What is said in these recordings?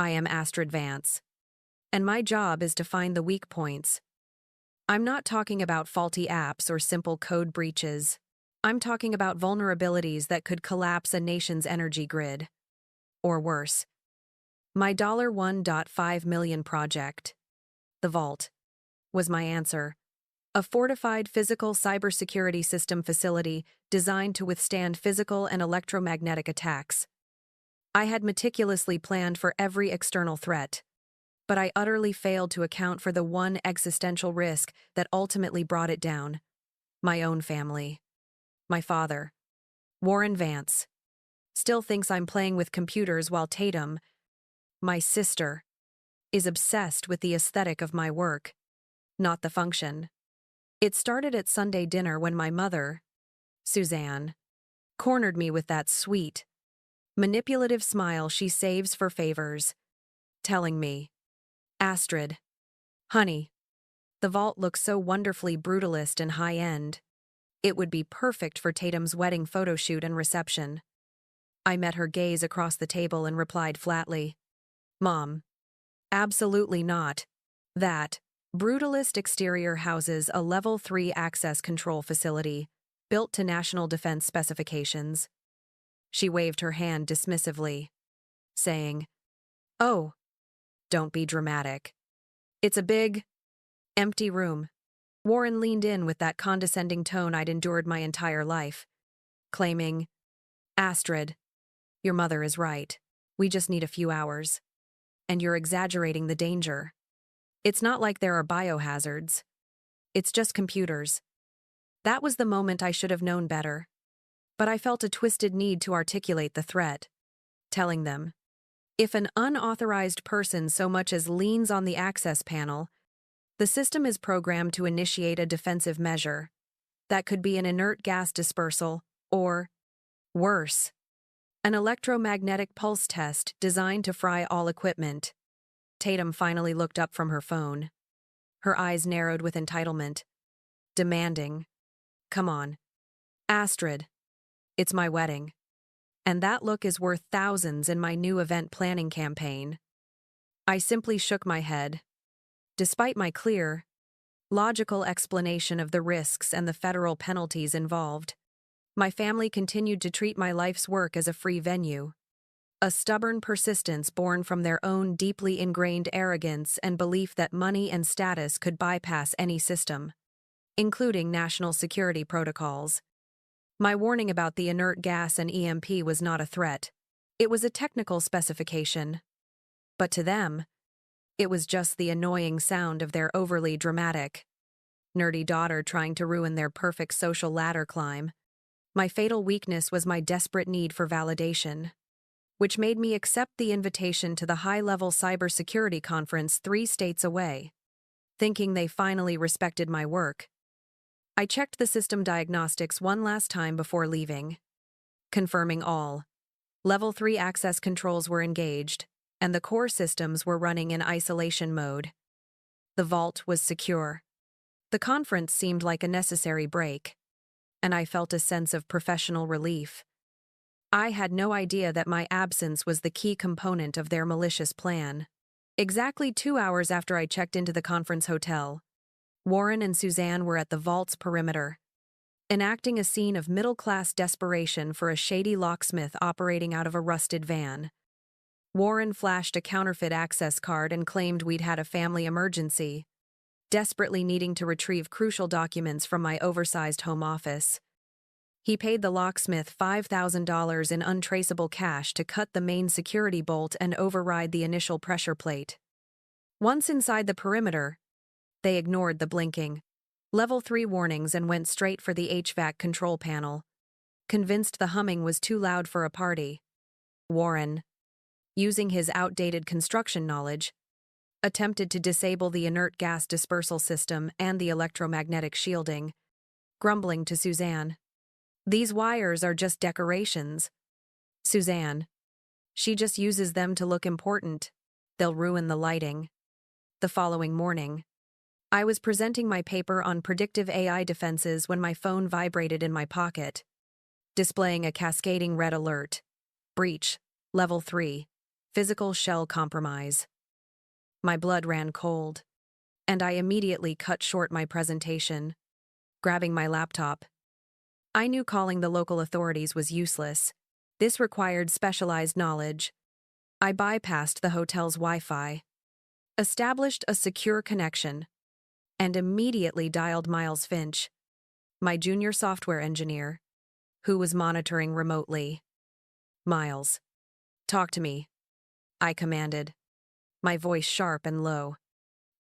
I am Astrid Vance, and my job is to find the weak points. I'm not talking about faulty apps or simple code breaches. I'm talking about vulnerabilities that could collapse a nation's energy grid. Or worse. My $1.5 million project, the Vault, was my answer. A fortified physical cybersecurity system facility designed to withstand physical and electromagnetic attacks. I had meticulously planned for every external threat, but I utterly failed to account for the one existential risk that ultimately brought it down. My own family. My father, Warren Vance, still thinks I'm playing with computers while Tatum, my sister, is obsessed with the aesthetic of my work, not the function. It started at Sunday dinner when my mother, Suzanne, cornered me with that sweet, manipulative smile she saves for favors, telling me, "Astrid, honey, the Vault looks so wonderfully brutalist and high-end. It would be perfect for Tatum's wedding photo shoot and reception." I met her gaze across the table and replied flatly, "Mom, absolutely not. That brutalist exterior houses a Level 3 access control facility, built to national defense specifications." She waved her hand dismissively, saying, "Oh, don't be dramatic. It's a big, empty room." Warren leaned in with that condescending tone I'd endured my entire life, claiming, "Astrid, your mother is right. We just need a few hours. And you're exaggerating the danger. It's not like there are biohazards. It's just computers." That was the moment I should have known better. But I felt a twisted need to articulate the threat, telling them, if an unauthorized person so much as leans on the access panel, the system is programmed to initiate a defensive measure. That could be an inert gas dispersal, or, worse, an electromagnetic pulse test designed to fry all equipment. Tatum finally looked up from her phone. Her eyes narrowed with entitlement, demanding, "Come on, Astrid. It's my wedding. And that look is worth thousands in my new event planning campaign." I simply shook my head. Despite my clear, logical explanation of the risks and the federal penalties involved, my family continued to treat my life's work as a free venue. A stubborn persistence born from their own deeply ingrained arrogance and belief that money and status could bypass any system, including national security protocols. My warning about the inert gas and EMP was not a threat. It was a technical specification. But to them, it was just the annoying sound of their overly dramatic, nerdy daughter trying to ruin their perfect social ladder climb. My fatal weakness was my desperate need for validation, which made me accept the invitation to the high-level cybersecurity conference 3 states away, thinking they finally respected my work. I checked the system diagnostics one last time before leaving, confirming all Level 3 access controls were engaged, and the core systems were running in isolation mode. The Vault was secure. The conference seemed like a necessary break, and I felt a sense of professional relief. I had no idea that my absence was the key component of their malicious plan. Exactly 2 hours after I checked into the conference hotel, Warren and Suzanne were at the Vault's perimeter, enacting a scene of middle-class desperation for a shady locksmith operating out of a rusted van. Warren flashed a counterfeit access card and claimed we'd had a family emergency, desperately needing to retrieve crucial documents from my oversized home office. He paid the locksmith $5,000 in untraceable cash to cut the main security bolt and override the initial pressure plate. Once inside the perimeter, they ignored the blinking Level 3 warnings and went straight for the HVAC control panel, convinced the humming was too loud for a party. Warren, using his outdated construction knowledge, attempted to disable the inert gas dispersal system and the electromagnetic shielding, grumbling to Suzanne, "These wires are just decorations. Suzanne, she just uses them to look important. They'll ruin the lighting." The following morning, I was presenting my paper on predictive AI defenses when my phone vibrated in my pocket, displaying a cascading red alert. "Breach, Level 3. Physical shell compromise. My blood ran cold, and I immediately cut short my presentation, grabbing my laptop. I knew calling the local authorities was useless. This required specialized knowledge. I bypassed the hotel's Wi-Fi, established a secure connection, and immediately dialed Miles Finch, my junior software engineer, who was monitoring remotely. "Miles, talk to me," I commanded, my voice sharp and low.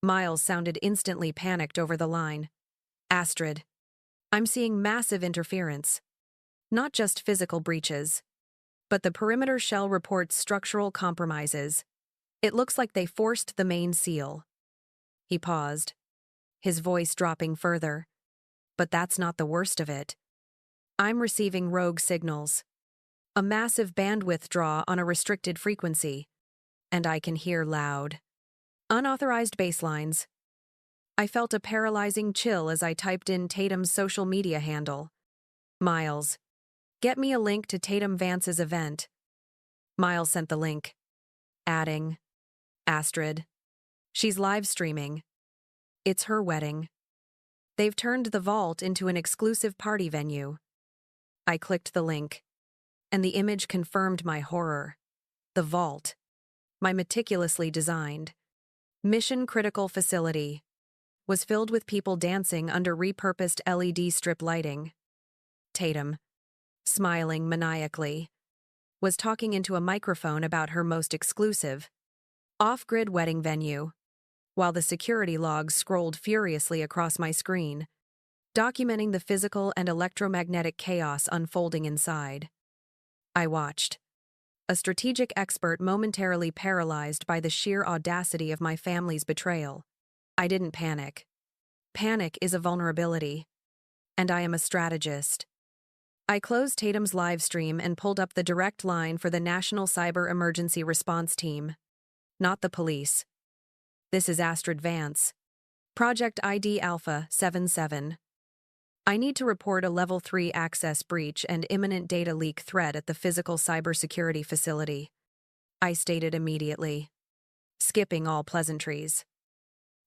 Miles sounded instantly panicked over the line. "Astrid, I'm seeing massive interference. Not just physical breaches, but the perimeter shell reports structural compromises. It looks like they forced the main seal." He paused, his voice dropping further. "But that's not the worst of it. I'm receiving rogue signals. A massive bandwidth draw on a restricted frequency. And I can hear loud, unauthorized basslines." I felt a paralyzing chill as I typed in Tatum's social media handle. "Miles, get me a link to Tatum Vance's event." Miles sent the link, adding, "Astrid, she's live streaming. It's her wedding. They've turned the vault into an exclusive party venue." I clicked the link, and the image confirmed my horror. The vault, my meticulously designed, mission-critical facility, was filled with people dancing under repurposed LED strip lighting. Tatum, smiling maniacally, was talking into a microphone about her most exclusive, off-grid wedding venue, while the security logs scrolled furiously across my screen, documenting the physical and electromagnetic chaos unfolding inside. I watched, a strategic expert momentarily paralyzed by the sheer audacity of my family's betrayal. I didn't panic. Panic is a vulnerability, and I am a strategist. I closed Tatum's live stream and pulled up the direct line for the National Cyber Emergency Response Team. Not the police. "This is Astrid Vance. Project ID Alpha 77. I need to report a Level 3 access breach and imminent data leak threat at the physical cybersecurity facility," I stated immediately, skipping all pleasantries.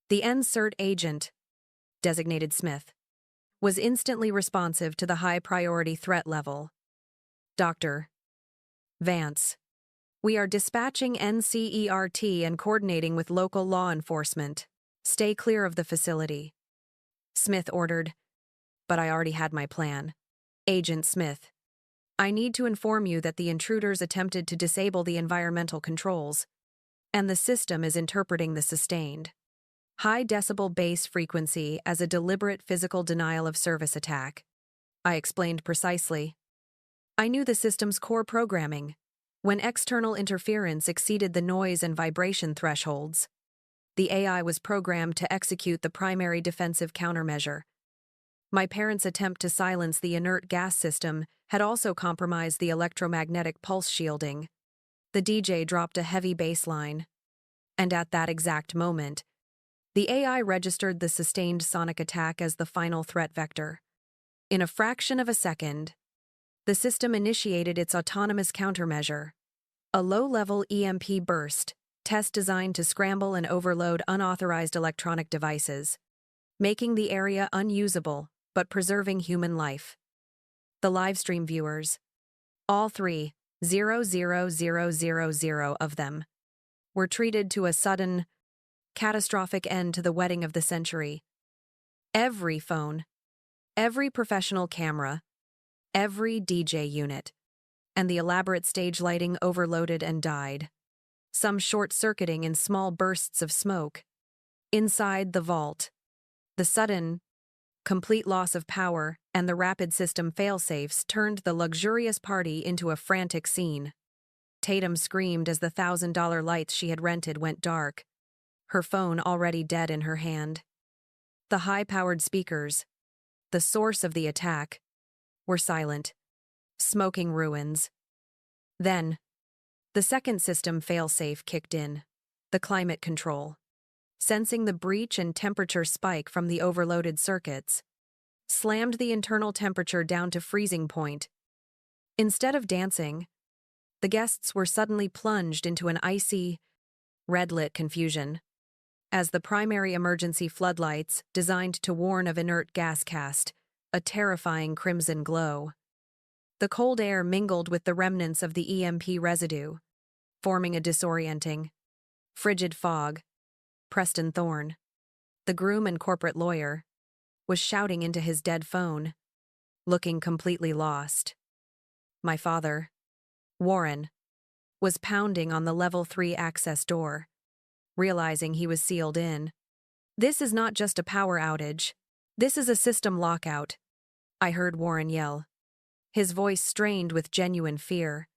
The NCERT agent, designated Smith, was instantly responsive to the high-priority threat level. "Dr. Vance, we are dispatching NCERT and coordinating with local law enforcement. Stay clear of the facility," Smith ordered, but I already had my plan. "Agent Smith, I need to inform you that the intruders attempted to disable the environmental controls, and the system is interpreting the sustained high-decibel bass frequency as a deliberate physical denial-of-service attack." I explained precisely. I knew the system's core programming. When external interference exceeded the noise and vibration thresholds, the AI was programmed to execute the primary defensive countermeasure. My parents' attempt to silence the inert gas system had also compromised the electromagnetic pulse shielding. The DJ dropped a heavy bass line, and at that exact moment, the AI registered the sustained sonic attack as the final threat vector. In a fraction of a second, the system initiated its autonomous countermeasure, a low-level EMP burst, test designed to scramble and overload unauthorized electronic devices, making the area unusable but preserving human life. The livestream viewers, all 3,000,000 of them, were treated to a sudden, catastrophic end to the wedding of the century. Every phone, every professional camera, every DJ unit, and the elaborate stage lighting overloaded and died, some short-circuiting in small bursts of smoke. Inside the vault, the sudden, complete loss of power and the rapid system failsafes turned the luxurious party into a frantic scene. Tatum screamed as the $1,000 lights she had rented went dark, her phone already dead in her hand. The high-powered speakers, the source of the attack, were silent, smoking ruins. Then, the second system failsafe kicked in, the climate control. Sensing the breach and temperature spike from the overloaded circuits, slammed the internal temperature down to freezing point. Instead of dancing, The guests were suddenly plunged into an icy, red-lit confusion, as the primary emergency floodlights, designed to warn of inert gas, cast a terrifying crimson glow. The cold air mingled with the remnants of the EMP residue, forming a disorienting, frigid fog. Preston Thorne, the groom and corporate lawyer, was shouting into his dead phone, looking completely lost. My father, Warren, was pounding on the level 3 access door, realizing he was sealed in. "This is not just a power outage. This is a system lockout," I heard Warren yell, his voice strained with genuine fear,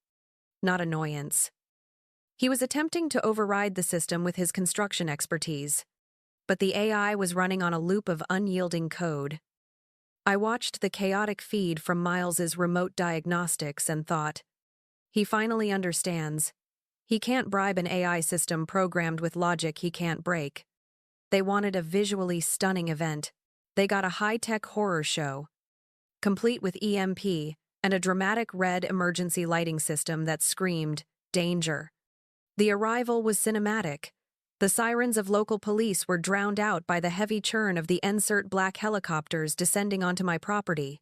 not annoyance. He was attempting to override the system with his construction expertise, but the AI was running on a loop of unyielding code. I watched the chaotic feed from Miles's remote diagnostics and thought, he finally understands. He can't bribe an AI system programmed with logic he can't break. They wanted a visually stunning event. They got a high-tech horror show, complete with EMP and a dramatic red emergency lighting system that screamed, "Danger." The arrival was cinematic. The sirens of local police were drowned out by the heavy churn of the insert black helicopters descending onto my property.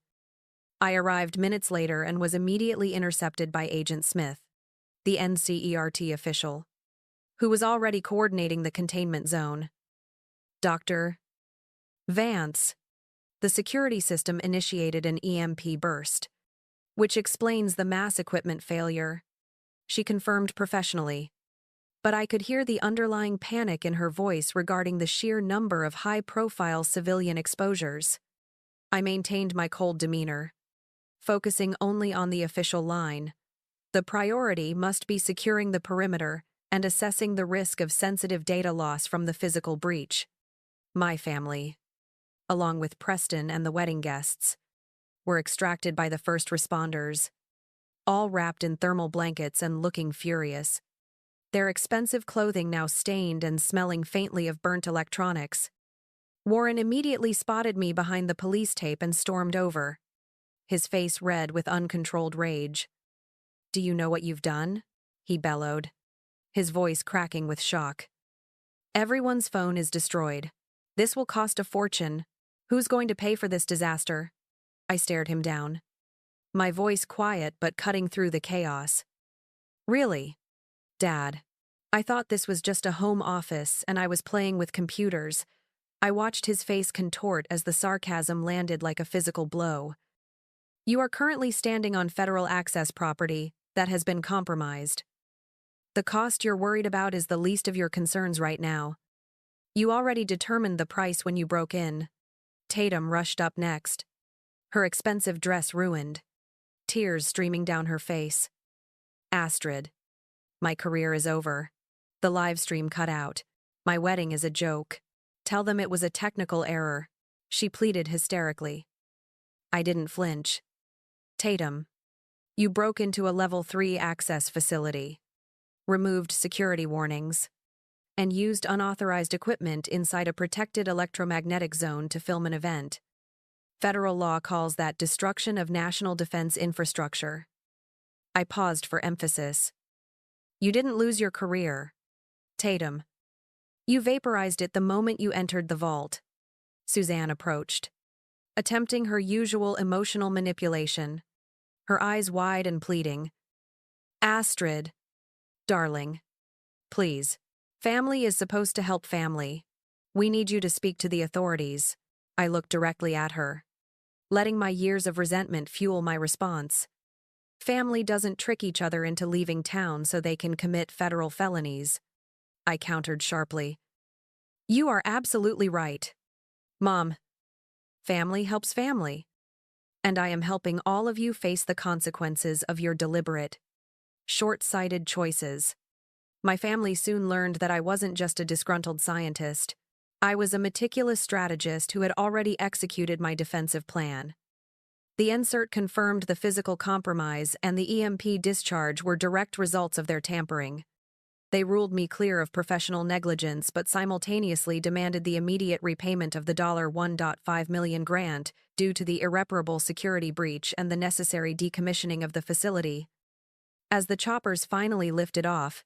I arrived minutes later and was immediately intercepted by Agent Smith, the NCERT official, who was already coordinating the containment zone. "Dr. Vance, the security system initiated an EMP burst, which explains the mass equipment failure," she confirmed professionally. But I could hear the underlying panic in her voice regarding the sheer number of high-profile civilian exposures. I maintained my cold demeanor, focusing only on the official line. The priority must be securing the perimeter and assessing the risk of sensitive data loss from the physical breach. My family, along with Preston and the wedding guests, were extracted by the first responders, all wrapped in thermal blankets and looking furious, their expensive clothing now stained and smelling faintly of burnt electronics. Warren immediately spotted me behind the police tape and stormed over, his face red with uncontrolled rage. "Do you know what you've done?" he bellowed, his voice cracking with shock. "Everyone's phone is destroyed. This will cost a fortune. Who's going to pay for this disaster?" I stared him down, my voice quiet but cutting through the chaos. "Really? Dad, I thought this was just a home office and I was playing with computers." I watched his face contort as the sarcasm landed like a physical blow. "You are currently standing on federal access property that has been compromised. The cost you're worried about is the least of your concerns right now. You already determined the price when you broke in." Tatum rushed up next, her expensive dress ruined, tears streaming down her face. "Astrid, my career is over. The live stream cut out. My wedding is a joke. Tell them it was a technical error," she pleaded hysterically. I didn't flinch. "Tatum, you broke into a level 3 access facility, removed security warnings, and used unauthorized equipment inside a protected electromagnetic zone to film an event. Federal law calls that destruction of national defense infrastructure." I paused for emphasis. "You didn't lose your career, Tatum. You vaporized it the moment you entered the vault." Suzanne approached, attempting her usual emotional manipulation, her eyes wide and pleading. "Astrid, darling, please. Family is supposed to help family. We need you to speak to the authorities." I looked directly at her, letting my years of resentment fuel my response. Family doesn't trick each other into leaving town so they can commit federal felonies, I countered sharply. "You are absolutely right, Mom. Family helps family. And I am helping all of you face the consequences of your deliberate, short-sighted choices." My family soon learned that I wasn't just a disgruntled scientist. I was a meticulous strategist who had already executed my defensive plan. The insert confirmed the physical compromise and the EMP discharge were direct results of their tampering. They ruled me clear of professional negligence but simultaneously demanded the immediate repayment of the $1.5 million grant due to the irreparable security breach and the necessary decommissioning of the facility. As the choppers finally lifted off,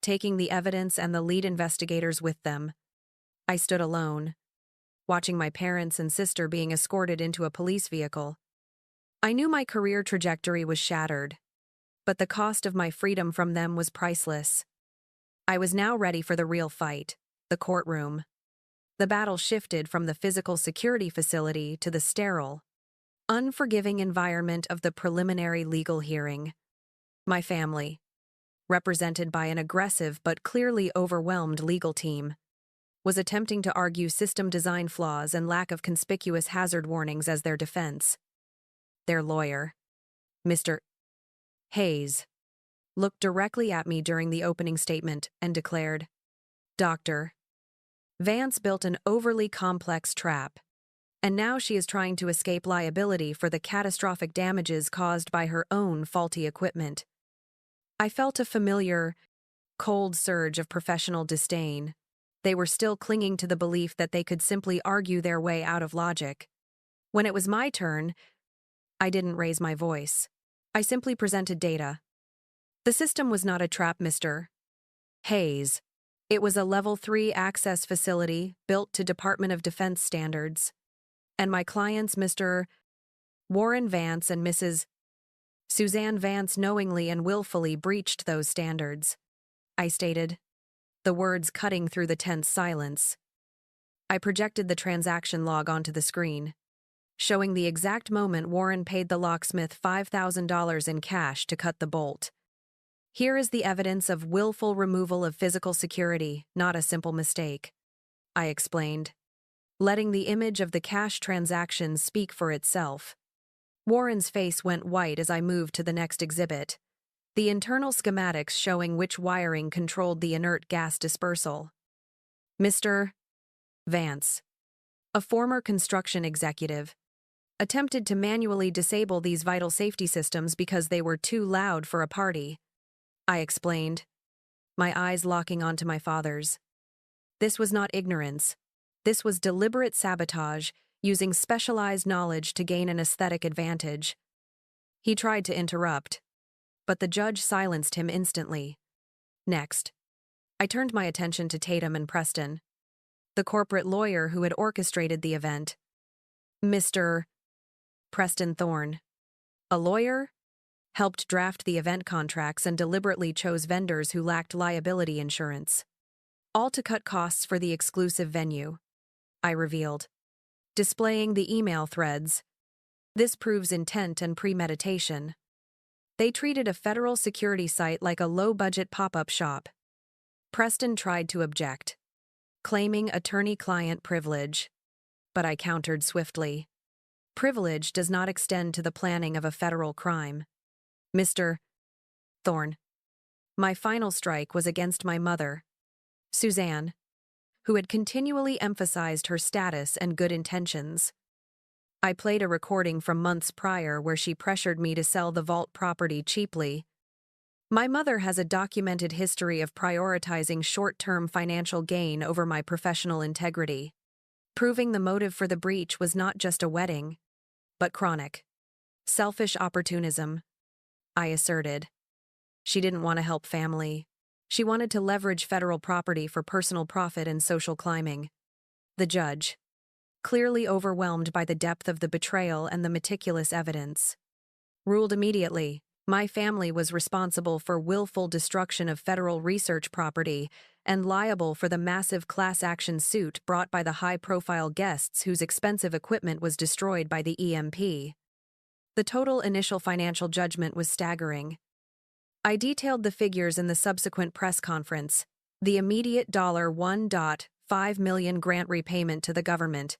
taking the evidence and the lead investigators with them, I stood alone, watching my parents and sister being escorted into a police vehicle. I knew my career trajectory was shattered, but the cost of my freedom from them was priceless. I was now ready for the real fight, the courtroom. The battle shifted from the physical security facility to the sterile, unforgiving environment of the preliminary legal hearing. My family, represented by an aggressive but clearly overwhelmed legal team, was attempting to argue system design flaws and lack of conspicuous hazard warnings as their defense. Their lawyer, Mr. Hayes, looked directly at me during the opening statement and declared, "Dr. Vance built an overly complex trap, and now she is trying to escape liability for the catastrophic damages caused by her own faulty equipment." I felt a familiar, cold surge of professional disdain. They were still clinging to the belief that they could simply argue their way out of logic. When it was my turn, I didn't raise my voice. I simply presented data. The system was not a trap, Mr. Hayes. It was a Level 3 access facility built to Department of Defense standards. And my clients, Mr. Warren Vance and Mrs. Suzanne Vance, knowingly and willfully breached those standards, I stated, the words cutting through the tense silence. I projected the transaction log onto the screen, showing the exact moment Warren paid the locksmith $5,000 in cash to cut the bolt. Here is the evidence of willful removal of physical security, not a simple mistake, I explained, letting the image of the cash transaction speak for itself. Warren's face went white as I moved to the next exhibit, the internal schematics showing which wiring controlled the inert gas dispersal. Mr. Vance, a former construction executive, attempted to manually disable these vital safety systems because they were too loud for a party, I explained, my eyes locking onto my father's. This was not ignorance. This was deliberate sabotage, using specialized knowledge to gain an aesthetic advantage. He tried to interrupt, but the judge silenced him instantly. Next, I turned my attention to Tatum and Preston, the corporate lawyer who had orchestrated the event. Mr. Preston Thorne, a lawyer, helped draft the event contracts and deliberately chose vendors who lacked liability insurance, all to cut costs for the exclusive venue, I revealed, displaying the email threads. This proves intent and premeditation. They treated a federal security site like a low-budget pop-up shop. Preston tried to object, claiming attorney-client privilege, but I countered swiftly. Privilege does not extend to the planning of a federal crime. Mr. Thorne, my final strike was against my mother, Suzanne, who had continually emphasized her status and good intentions. I played a recording from months prior where she pressured me to sell the vault property cheaply. My mother has a documented history of prioritizing short-term financial gain over my professional integrity, proving the motive for the breach was not just a wedding, but chronic, selfish opportunism, I asserted. She didn't want to help family. She wanted to leverage federal property for personal profit and social climbing. The judge, clearly overwhelmed by the depth of the betrayal and the meticulous evidence, ruled immediately. My family was responsible for willful destruction of federal research property and liable for the massive class action suit brought by the high-profile guests whose expensive equipment was destroyed by the EMP. The total initial financial judgment was staggering. I detailed the figures in the subsequent press conference: the immediate $1.5 million grant repayment to the government,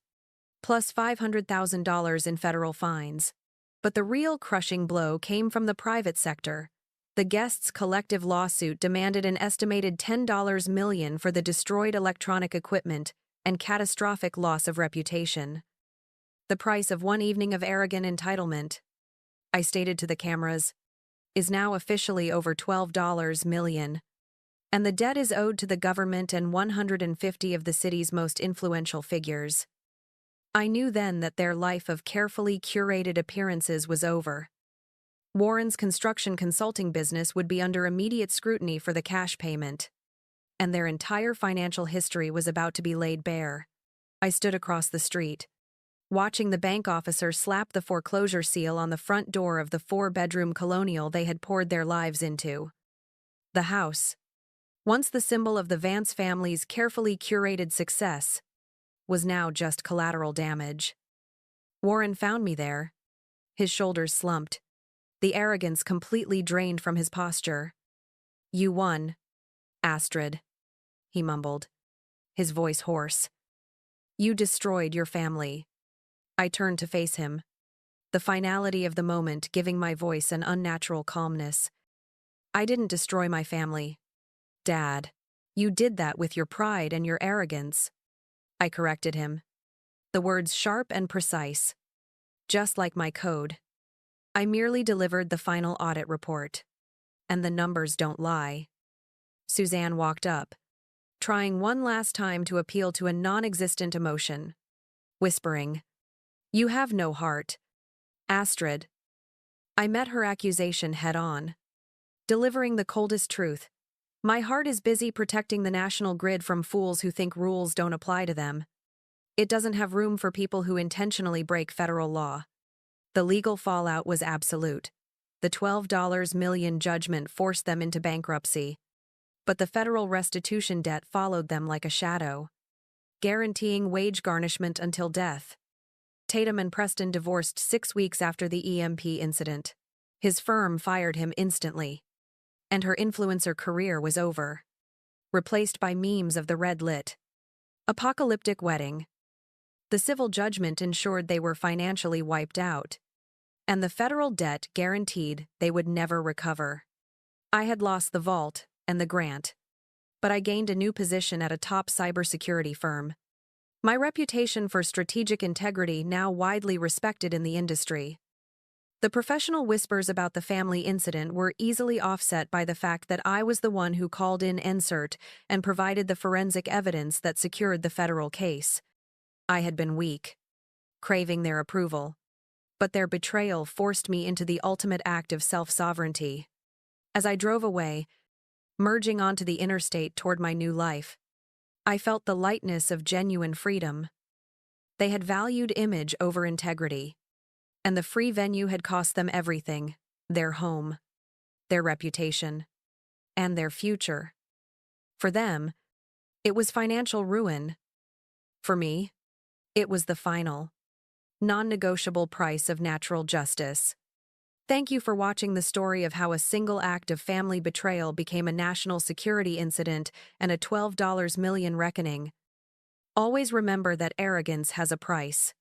plus $500,000 in federal fines. But the real crushing blow came from the private sector. The guests' collective lawsuit demanded an estimated $10 million for the destroyed electronic equipment and catastrophic loss of reputation. The price of one evening of arrogant entitlement, I stated to the cameras, is now officially over $12 million, and the debt is owed to the government and 150 of the city's most influential figures. I knew then that their life of carefully curated appearances was over. Warren's construction consulting business would be under immediate scrutiny for the cash payment, and their entire financial history was about to be laid bare. I stood across the street, watching the bank officer slap the foreclosure seal on the front door of the 4-bedroom colonial they had poured their lives into. The house, once the symbol of the Vance family's carefully curated success, was now just collateral damage. Warren found me there, his shoulders slumped, the arrogance completely drained from his posture. "You won, Astrid," he mumbled, his voice hoarse. "You destroyed your family." I turned to face him, the finality of the moment giving my voice an unnatural calmness. "I didn't destroy my family, Dad. You did that with your pride and your arrogance." I corrected him, the words sharp and precise, just like my code. "I merely delivered the final audit report, and the numbers don't lie." Suzanne walked up, trying one last time to appeal to a non-existent emotion, whispering, "You have no heart, Astrid." I met her accusation head-on, delivering the coldest truth. "My heart is busy protecting the national grid from fools who think rules don't apply to them. It doesn't have room for people who intentionally break federal law." The legal fallout was absolute. The $12 million judgment forced them into bankruptcy, but the federal restitution debt followed them like a shadow, guaranteeing wage garnishment until death. Tatum and Preston divorced 6 weeks after the EMP incident. His firm fired him instantly, and her influencer career was over, replaced by memes of the red-lit, apocalyptic wedding. The civil judgment ensured they were financially wiped out, and the federal debt guaranteed they would never recover. I had lost the vault and the grant, but I gained a new position at a top cybersecurity firm. My reputation for strategic integrity now widely respected in the industry. The professional whispers about the family incident were easily offset by the fact that I was the one who called in NSERT and provided the forensic evidence that secured the federal case. I had been weak, craving their approval, but their betrayal forced me into the ultimate act of self-sovereignty. As I drove away, merging onto the interstate toward my new life, I felt the lightness of genuine freedom. They had valued image over integrity, and the free venue had cost them everything: their home, their reputation, and their future. For them, it was financial ruin. For me, it was the final, non-negotiable price of natural justice. Thank you for watching the story of how a single act of family betrayal became a national security incident and a $12 million reckoning. Always remember that arrogance has a price,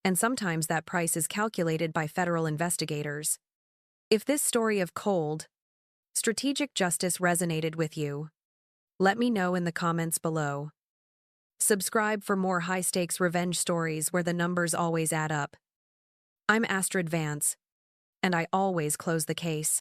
and sometimes that price is calculated by federal investigators. If this story of cold, strategic justice resonated with you, let me know in the comments below. Subscribe for more high-stakes revenge stories where the numbers always add up. I'm Astrid Vance, and I always close the case.